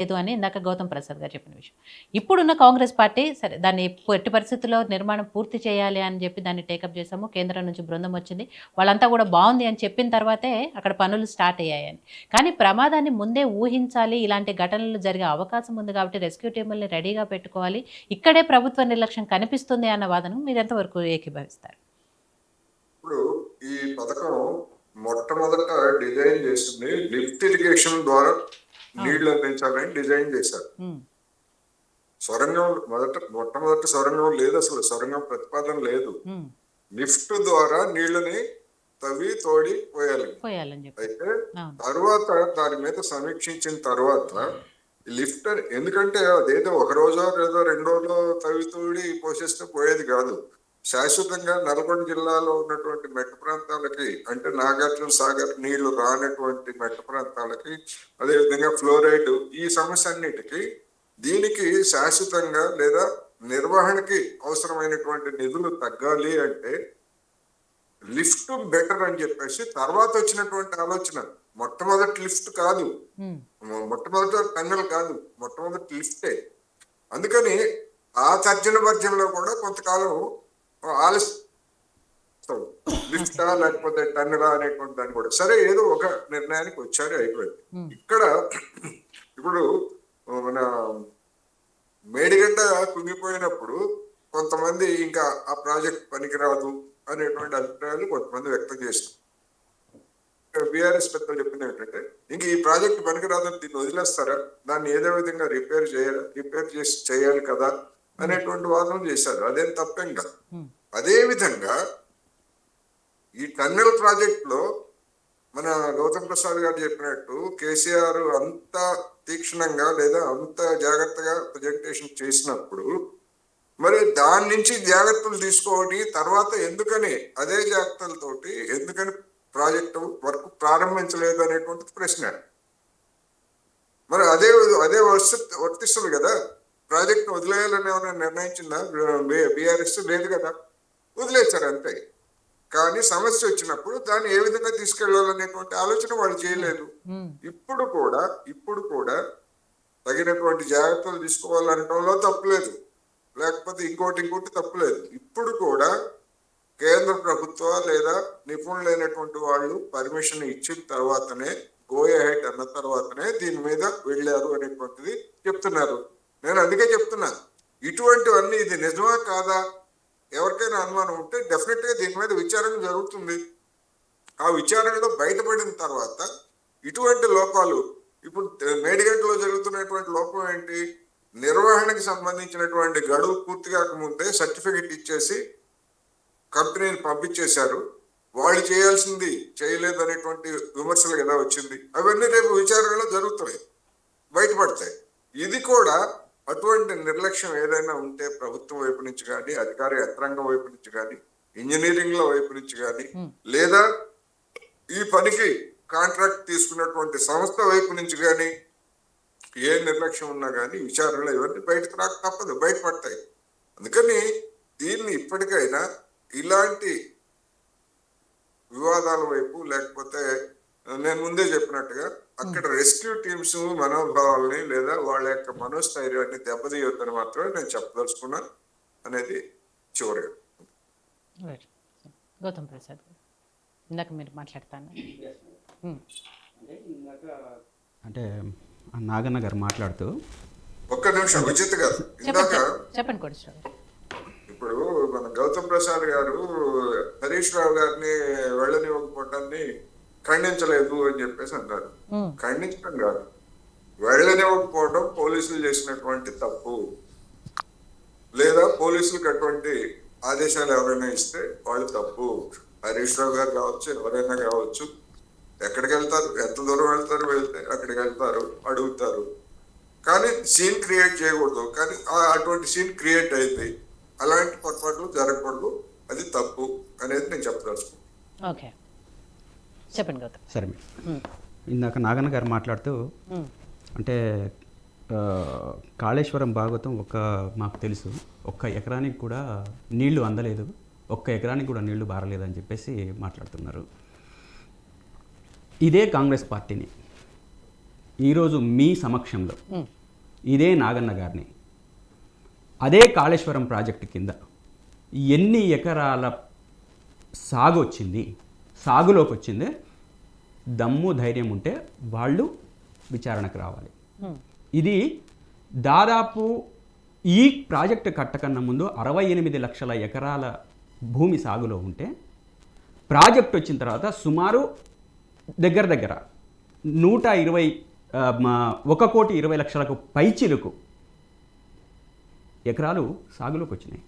లేదు అని ఇందాక గౌతమ్ ప్రసాద్ గారు చెప్పిన విషయం. ఇప్పుడున్న కాంగ్రెస్ పార్టీ సరే దాన్ని ఎట్టి పరిస్థితుల్లో నిర్మాణం పూర్తి చేయాలి అని చెప్పి దాన్ని టేకప్ చేసాము. కేంద్రం నుంచి బృందం వచ్చింది. వాళ్ళంతా కూడా బావుంది అని చెప్పిన తర్వాతే అక్కడ పనులు స్టార్ట్ అయ్యాయని. కానీ ప్రమాదాన్ని ముందే ఊహించాలి. ఇలాంటి ఘటనలు జరిగే అవకాశం ఉంది కాబట్టి రెస్క్యూ టీముల్ని రెడీగా పెట్టుకోవాలి. ఇక్కడే ప్రభుత్వ నిర్లక్ష్యం కనిపిస్తుంది అన్న వాదనకు మీరు ఎంతవరకు ఏకీభవిస్తారు? ఇప్పుడు ఈ పథకం మొట్టమొదట డిజైన్ చేసింది లిఫ్ట్ ఇరిగేషన్ ద్వారా నీళ్లు అందించాలని డిజైన్ చేశారు. సొరంగం మొట్టమొదటి సొరంగం లేదు, అసలు సొరంగం ప్రతిపాదన లేదు. లిఫ్ట్ ద్వారా నీళ్లని తవ్వి తోడి పోయాలని అయితే తర్వాత దాని మీద సమీక్షించిన తర్వాత లిఫ్ట్ ఎందుకంటే అదేదో ఒక రోజో లేదో 2 రోజులు తవ్వి తోడి పోసేస్తే పోయేది కాదు. శాశ్వతంగా నల్గొండ జిల్లాలో ఉన్నటువంటి మెట్ట ప్రాంతాలకి, అంటే నాగార్జున సాగర్ నీళ్లు రానటువంటి మెట్ట ప్రాంతాలకి, అదేవిధంగా ఫ్లోరైడ్, ఈ సమస్య అన్నిటికీ దీనికి శాశ్వతంగా లేదా నిర్వహణకి అవసరమైనటువంటి నిధులు తగ్గాలి అంటే లిఫ్ట్ బెటర్ అని చెప్పేసి తర్వాత వచ్చినటువంటి ఆలోచన. మొట్టమొదటి లిఫ్ట్ కాదు, మొట్టమొదటి టన్నెల్ కాదు, మొట్టమొదటి లిఫ్టే. అందుకని ఆ తర్జన భర్జనలో కూడా కొంతకాలం ఆలస్యం, లిఫ్టా లేకపోతే టన్నెలా అనేటువంటి దాన్ని కూడా సరే ఏదో ఒక నిర్ణయానికి వచ్చారు, అయిపోయింది. ఇక్కడ ఇప్పుడు మన మేడిగడ్డ కుంగిపోయినప్పుడు కొంతమంది ఇంకా ఆ ప్రాజెక్ట్ పనికిరాదు అనేటువంటి అభిప్రాయాలు కొంతమంది వ్యక్తం చేస్తారు. బీఆర్ఎస్ పెద్దలు చెప్పింది ఏంటంటే ఇంక ఈ ప్రాజెక్ట్ పనికిరాదని దీన్ని వదిలేస్తారా, దాన్ని ఏదో విధంగా రిపేర్ చేయాలి కదా అనేటువంటి వాదన చేశారు. అదేం తప్పేం కాదు. అదే విధంగా ఈ టన్నెల్ ప్రాజెక్ట్ లో మన గౌతమ్ ప్రసాద్ గారు చెప్పినట్టు కేసీఆర్ అంత తీక్షణంగా లేదా అంత జాగ్రత్తగా ప్రజెంటేషన్ చేసినప్పుడు మరి దాని నుంచి జాగ్రత్తలు తీసుకోవటి తర్వాత ఎందుకని అదే జాగ్రత్తలతోటి ఎందుకని ప్రాజెక్టు వర్క్ ప్రారంభించలేదు అనేటువంటి ప్రశ్న. మరి అదే వర్తిస్తుంది కదా. ప్రాజెక్ట్ వదిలేయాలని ఏమైనా నిర్ణయించిందా బీఆర్ఎస్? లేదు కదా, వదిలేశారు అంతే. కానీ సమస్య వచ్చినప్పుడు దాన్ని ఏ విధంగా తీసుకెళ్లాలనేటువంటి ఆలోచన వాళ్ళు చేయలేదు. ఇప్పుడు కూడా తగినటువంటి జాగ్రత్తలు తీసుకోవాలనటంలో తప్పులేదు, లేకపోతే ఇంకోటి తప్పులేదు. ఇప్పుడు కూడా కేంద్ర ప్రభుత్వ లేదా నిపుణులైనటువంటి వాళ్ళు పర్మిషన్ ఇచ్చిన తర్వాతనే, గో అహెడ్ అన్న తర్వాతనే దీని మీద వెళ్ళారు అనేటువంటిది చెప్తున్నారు. నేను అందుకే చెప్తున్నా, ఇటువంటివన్నీ ఇది నిజమా కాదా ఎవరికైనా అనుమానం ఉంటే డెఫినెట్ గా దీని మీద విచారణ జరుగుతుంది. ఆ విచారణలో బయటపడిన తర్వాత ఇటువంటి లోపాలు, ఇప్పుడు మేడిగడ్డలో జరుగుతున్నటువంటి లోపం ఏంటి, నిర్వహణకి సంబంధించినటువంటి గడువు పూర్తి కాకముందే సర్టిఫికెట్ ఇచ్చేసి కంపెనీని పంపించేశారు. వాళ్ళు చేయాల్సింది చేయలేదు అనేటువంటి విమర్శలు ఎలా వచ్చింది, అవన్నీ రేపు విచారణలో జరుగుతున్నాయి, బయటపడతాయి. ఇది కూడా అటువంటి నిర్లక్ష్యం ఏదైనా ఉంటే ప్రభుత్వం వైపు నుంచి కానీ, అధికార యంత్రాంగం వైపు నుంచి కానీ, ఇంజనీరింగ్ లో వైపు నుంచి కానీ, లేదా ఈ పనికి కాంట్రాక్ట్ తీసుకున్నటువంటి సంస్థ వైపు నుంచి కానీ ఏ నిర్లక్ష్యం ఉన్నా కానీ విచారణలో ఇవన్నీ బయటకు రాక తప్పదు, బయటపడతాయి. అందుకని దీన్ని ఇప్పటికైనా ఇలాంటి వివాదాల వైపు, లేకపోతే నేను ముందే చెప్పినట్టుగా అక్కడ రెస్క్యూ టీమ్స్ మనోభావాలని లేదా వాళ్ళ యొక్క మనోస్థైర్యాన్ని దెబ్బతీయొద్దని మాత్రమే నేను చెప్పదలుచుకున్నాను అనేది చివరిగా. గౌతమ్ ప్రసాద్ ఇందాక మీరు మాట్లాడతాను. అంటే నాగన్న గారు మాట్లాడుతూ ఒక్క నిమిషం విజిత్ గారు, ఇందాక చెప్పండి కూడా. ఇప్పుడు మన గౌతమ్ ప్రసాద్ గారు హరీష్ రావు గారిని వెళ్ళనివ్వకపోవటాన్ని ఖండించలేదు అని చెప్పేసి అన్నారు. ఖండించడం కాదు, వెళ్ళనివ్వకపోవడం పోలీసులు చేసినటువంటి తప్పు, లేదా పోలీసులకు అటువంటి ఆదేశాలు ఎవరైనా ఇస్తే వాళ్ళు తప్పు. హరీష్ రావు గారు కావచ్చు, ఎవరైనా కావచ్చు, ఎక్కడికి వెళ్తారు, ఎంత దూరం వెళ్తారు, వెళ్తే అక్కడికి వెళ్తారు, అడుగుతారు, కానీ సీన్ క్రియేట్ చేయకూడదు. కానీ అటువంటి సీన్ క్రియేట్ అయింది, అలాంటి పొరపాట్లు జరగకూడదు, అది తప్పు అనేది నేను చెప్పదలుచుకున్నాను. ఓకే, చెప్పండి గౌతమ్. సరే, ఇందాక నాగన్న గారు మాట్లాడుతూ అంటే కాళేశ్వరం భాగవతం మాకు తెలుసు, 1 ఎకరానికి కూడా నీళ్లు అందలేదు, 1 ఎకరానికి కూడా నీళ్లు బారలేదని చెప్పేసి మాట్లాడుతున్నారు. ఇదే కాంగ్రెస్ పార్టీని ఈరోజు మీ సమక్షంలో ఇదే నాగన్న గారిని అదే కాళేశ్వరం ప్రాజెక్టు కింద ఎన్ని ఎకరాల సాగు వచ్చింది, సాగులోకి వచ్చింది, దమ్ము ధైర్యం ఉంటే వాళ్ళు విచారణకు రావాలి. ఇది దాదాపు ఈ ప్రాజెక్టు కట్టకన్నా ముందు 68 లక్షల ఎకరాల భూమి సాగులో ఉంటే ప్రాజెక్ట్ వచ్చిన తర్వాత సుమారు దగ్గర 1,20,00,000 పైచిలుకు ఎకరాలు సాగులోకి వచ్చినాయి.